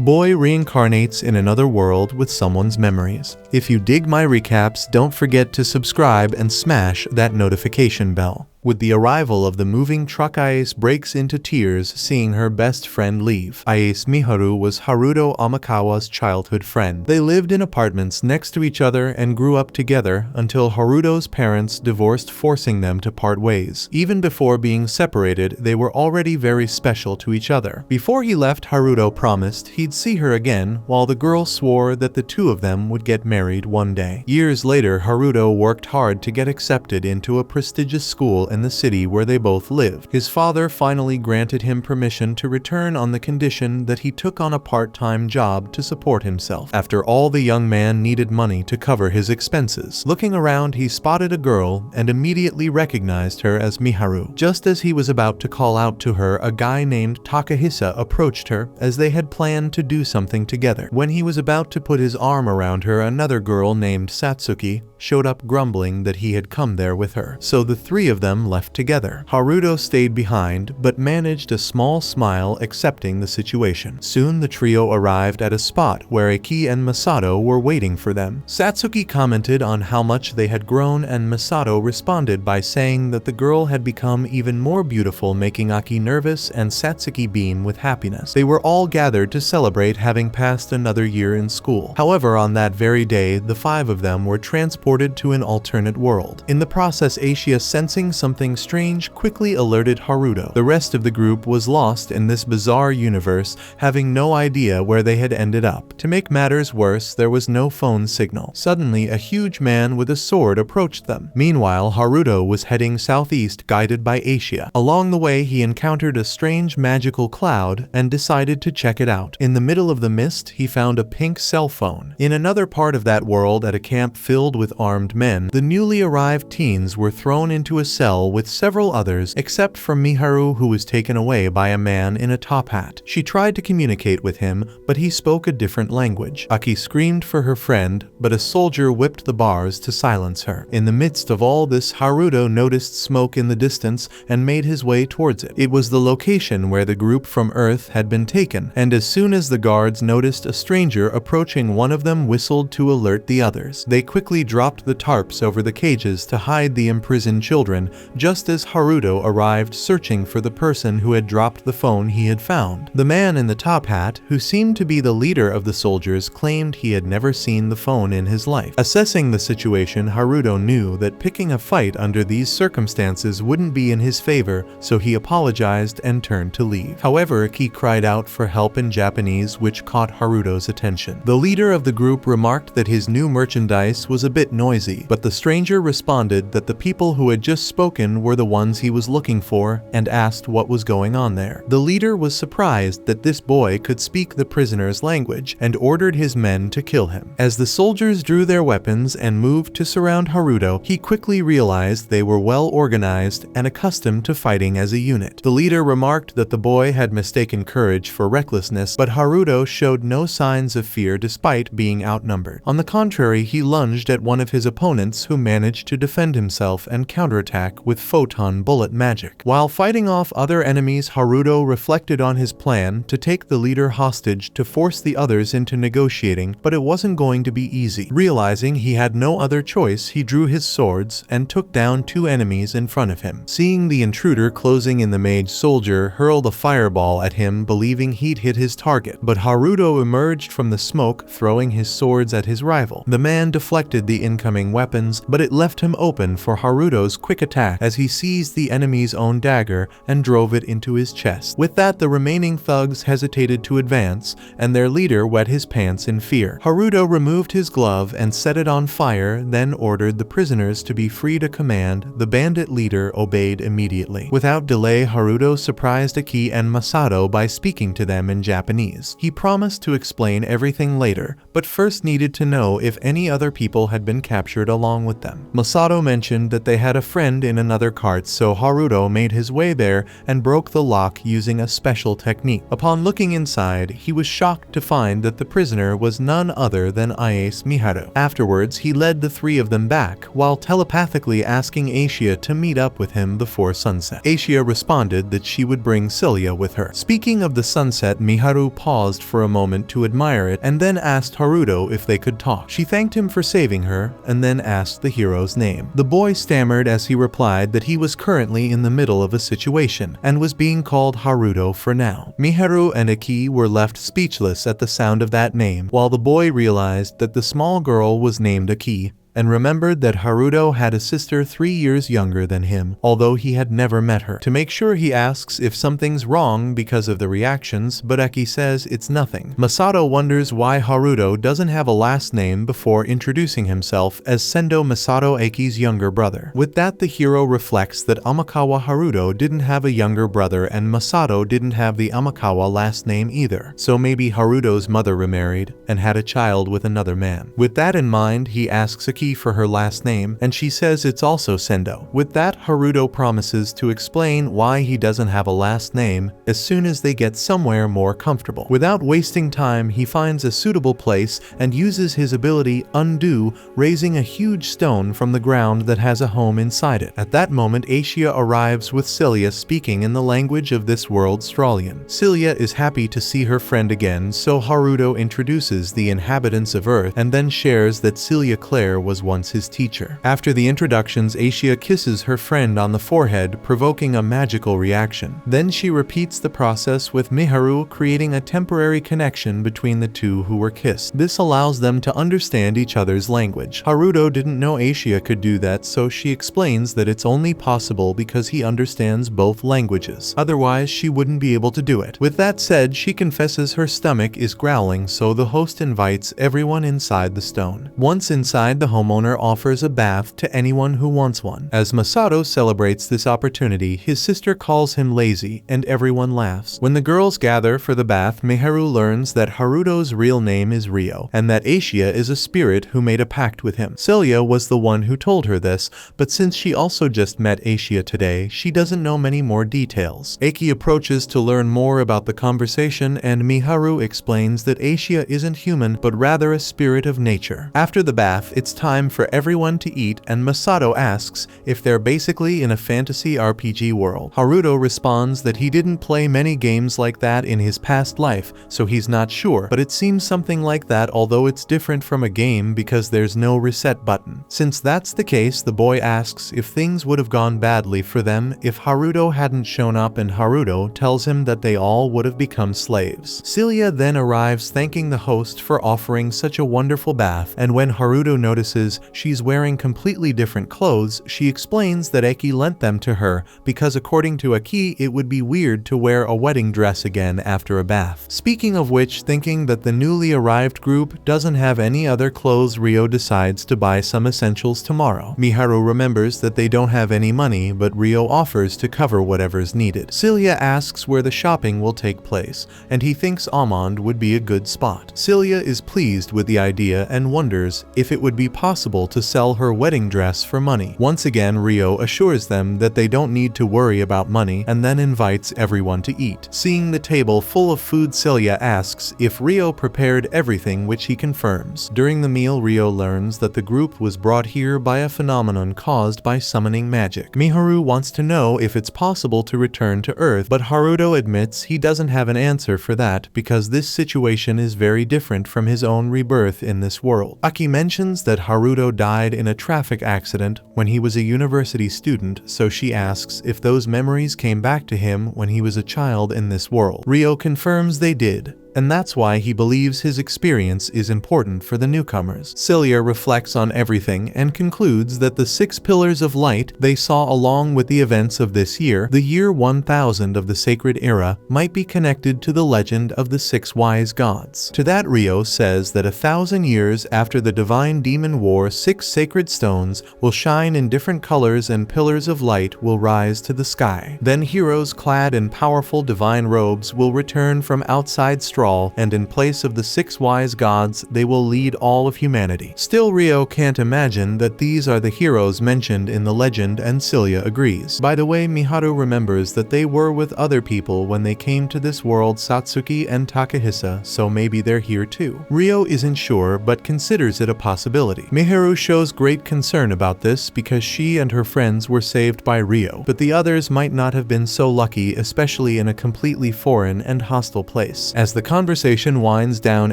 Boy reincarnates in another world with someone's memories. If you dig my recaps, don't forget to subscribe and smash that notification bell. With the arrival of the moving truck, Ayase breaks into tears seeing her best friend leave. Ayase Miharu was Haruto Amakawa's childhood friend. They lived in apartments next to each other and grew up together until Haruto's parents divorced, forcing them to part ways. Even before being separated, they were already very special to each other. Before he left, Haruto promised he'd see her again, while the girl swore that the two of them would get married one day. Years later, Haruto worked hard to get accepted into a prestigious school in the city where they both lived. His father finally granted him permission to return on the condition that he took on a part-time job to support himself. After all, the young man needed money to cover his expenses. Looking around, he spotted a girl and immediately recognized her as Miharu. Just as he was about to call out to her, a guy named Takahisa approached her, as they had planned to do something together. When he was about to put his arm around her, another girl named Satsuki showed up, grumbling that he had come there with her. So the three of them left together. Haruto stayed behind, but managed a small smile, accepting the situation. Soon the trio arrived at a spot where Aki and Masato were waiting for them. Satsuki commented on how much they had grown, and Masato responded by saying that the girl had become even more beautiful, making Aki nervous and Satsuki beam with happiness. They were all gathered to celebrate having passed another year in school. However, on that very day, the five of them were transported to an alternate world. In the process, Ayase, sensing something strange, quickly alerted Haruto. The rest of the group was lost in this bizarre universe, having no idea where they had ended up. To make matters worse, there was no phone signal. Suddenly, a huge man with a sword approached them. Meanwhile, Haruto was heading southeast, guided by Ayase. Along the way, he encountered a strange magical cloud and decided to check it out. In the middle of the mist, he found a pink cell phone. In another part of that world, at a camp filled with armed men, the newly arrived teens were thrown into a cell with several others, except for Miharu, who was taken away by a man in a top hat. She tried to communicate with him, but he spoke a different language. Aki screamed for her friend, but a soldier whipped the bars to silence her. In the midst of all this, Haruto noticed smoke in the distance and made his way towards it. It was the location where the group from Earth had been taken, and as soon as the guards noticed a stranger approaching, one of them whistled to alert the others. They quickly dropped the tarps over the cages to hide the imprisoned children, just as Haruto arrived, searching for the person who had dropped the phone he had found. The man in the top hat, who seemed to be the leader of the soldiers, claimed he had never seen the phone in his life. Assessing the situation, Haruto knew that picking a fight under these circumstances wouldn't be in his favor, so he apologized and turned to leave. However, Aki cried out for help in Japanese, which caught Haruto's attention. The leader of the group remarked that his new merchandise was a bit noisy, but the stranger responded that the people who had just spoken were the ones he was looking for, and asked what was going on there. The leader was surprised that this boy could speak the prisoner's language, and ordered his men to kill him. As the soldiers drew their weapons and moved to surround Haruto, he quickly realized they were well organized and accustomed to fighting as a unit. The leader remarked that the boy had mistaken courage for recklessness, but Haruto showed no signs of fear despite being outnumbered. On the contrary, he lunged at one of his opponents, who managed to defend himself and counterattack with photon bullet magic. While fighting off other enemies, Haruto reflected on his plan to take the leader hostage to force the others into negotiating, but it wasn't going to be easy. Realizing he had no other choice, he drew his swords and took down two enemies in front of him. Seeing the intruder closing in, the mage soldier hurled a fireball at him, believing he'd hit his target, but Haruto emerged from the smoke, throwing his swords at his rival. The man deflected the incoming weapons, but it left him open for Haruto's quick attack as he seized the enemy's own dagger and drove it into his chest. With that, the remaining thugs hesitated to advance, and their leader wet his pants in fear. Haruto removed his glove and set it on fire, then ordered the prisoners to be free to command. The bandit leader obeyed immediately. Without delay, Haruto surprised Aki and Masato by speaking to them in Japanese. He promised to explain everything later, but first needed to know if any other people had been captured along with them. Masato mentioned that they had a friend in another cart, so Haruto made his way there and broke the lock using a special technique. Upon looking inside, he was shocked to find that the prisoner was none other than Ayase Miharu. Afterwards, he led the three of them back, while telepathically asking Ayase to meet up with him before sunset. Ayase responded that she would bring Cilia with her. Speaking of the sunset, Miharu paused for a moment to admire it and then asked Haruto if they could talk. She thanked him for saving her and then asked the hero's name. The boy stammered as he replied that he was currently in the middle of a situation and was being called Haruto for now. Miharu and Aki were left speechless at the sound of that name, while the boy realized that the small girl was named Aki and remembered that Haruto had a sister 3 years younger than him, although he had never met her. To make sure, he asks if something's wrong because of the reactions, but Aki says it's nothing. Masato wonders why Haruto doesn't have a last name before introducing himself as Sendo Masato, Aki's younger brother. With that, the hero reflects that Amakawa Haruto didn't have a younger brother and Masato didn't have the Amakawa last name either, so maybe Haruto's mother remarried and had a child with another man. With that in mind, he asks Aki for her last name, and she says it's also Sendo. With that, Haruto promises to explain why he doesn't have a last name as soon as they get somewhere more comfortable. Without wasting time, he finds a suitable place and uses his ability Undo, raising a huge stone from the ground that has a home inside it. At that moment, Ayase arrives with Cilia speaking in the language of this world, Stralian. Cilia is happy to see her friend again, so Haruto introduces the inhabitants of Earth and then shares that Cilia Claire was once his teacher. After the introductions, Ayase kisses her friend on the forehead, provoking a magical reaction. Then she repeats the process with Miharu, creating a temporary connection between the two who were kissed. This allows them to understand each other's language. Haruto didn't know Ayase could do that, so she explains that it's only possible because he understands both languages. Otherwise, she wouldn't be able to do it. With that said, she confesses her stomach is growling, so the host invites everyone inside the stone. Once inside, the homeowner offers a bath to anyone who wants one. As Masato celebrates this opportunity, his sister calls him lazy, and everyone laughs. When the girls gather for the bath, Miharu learns that Haruto's real name is Ryo, and that Ayase is a spirit who made a pact with him. Cilia was the one who told her this, but since she also just met Ayase today, she doesn't know many more details. Aki approaches to learn more about the conversation, and Miharu explains that Ayase isn't human, but rather a spirit of nature. After the bath, it's time for everyone to eat, and Masato asks if they're basically in a fantasy RPG world. Haruto responds that he didn't play many games like that in his past life, so he's not sure, but it seems something like that, although it's different from a game because there's no reset button. Since that's the case, the boy asks if things would have gone badly for them if Haruto hadn't shown up, and Haruto tells him that they all would have become slaves. Cilia then arrives, thanking the host for offering such a wonderful bath, and when Haruto notices she's wearing completely different clothes, she explains that Aki lent them to her because according to Aki, it would be weird to wear a wedding dress again after a bath. Speaking of which, thinking that the newly arrived group doesn't have any other clothes, Ryo decides to buy some essentials tomorrow. Miharu remembers that they don't have any money, but Ryo offers to cover whatever's needed. Cilia asks where the shopping will take place, and he thinks Almond would be a good spot. Cilia is pleased with the idea and wonders if it would be possible to sell her wedding dress for money. Once again, Ryo assures them that they don't need to worry about money and then invites everyone to eat. Seeing the table full of food, Cilia asks if Ryo prepared everything, which he confirms. During the meal, Ryo learns that the group was brought here by a phenomenon caused by summoning magic. Miharu wants to know if it's possible to return to Earth, but Haruto admits he doesn't have an answer for that because this situation is very different from his own rebirth in this world. Aki mentions that Haruto died in a traffic accident when he was a university student, so she asks if those memories came back to him when he was a child in this world. Ryo confirms they did, and that's why he believes his experience is important for the newcomers. Cilia reflects on everything and concludes that the 6 pillars of light they saw along with the events of this year, the year 1000 of the sacred era, might be connected to the legend of the 6 wise gods. To that, Ryo says that 1,000 years after the divine demon war, 6 sacred stones will shine in different colors and pillars of light will rise to the sky. Then heroes clad in powerful divine robes will return from outside thrall, and in place of the 6 wise gods, they will lead all of humanity. Still, Rio can't imagine that these are the heroes mentioned in the legend, and Celia agrees. By the way, Miharu remembers that they were with other people when they came to this world, Satsuki and Takahisa, so maybe they're here too. Rio isn't sure, but considers it a possibility. Miharu shows great concern about this because she and her friends were saved by Rio, but the others might not have been so lucky, especially in a completely foreign and hostile place. As the conversation winds down,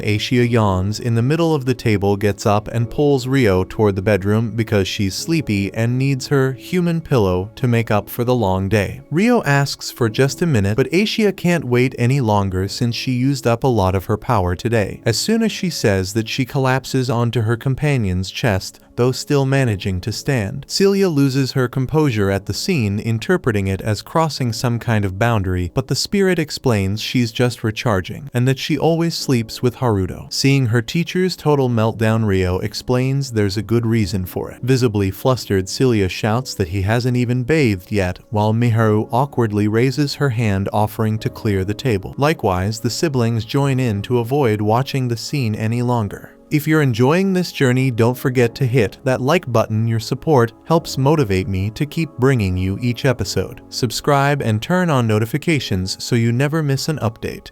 Ayase yawns in the middle of the table, gets up and pulls Rio toward the bedroom because she's sleepy and needs her human pillow to make up for the long day. Rio asks for just a minute, but Ayase can't wait any longer since she used up a lot of her power today. As soon as she says that, she collapses onto her companion's chest, though still managing to stand. Celia loses her composure at the scene, interpreting it as crossing some kind of boundary, but the spirit explains she's just recharging, and that she always sleeps with Haruto. Seeing her teacher's total meltdown, Rio explains there's a good reason for it. Visibly flustered, Celia shouts that he hasn't even bathed yet, while Miharu awkwardly raises her hand, offering to clear the table. Likewise, the siblings join in to avoid watching the scene any longer. If you're enjoying this journey, don't forget to hit that like button. Your support helps motivate me to keep bringing you each episode. Subscribe and turn on notifications so you never miss an update.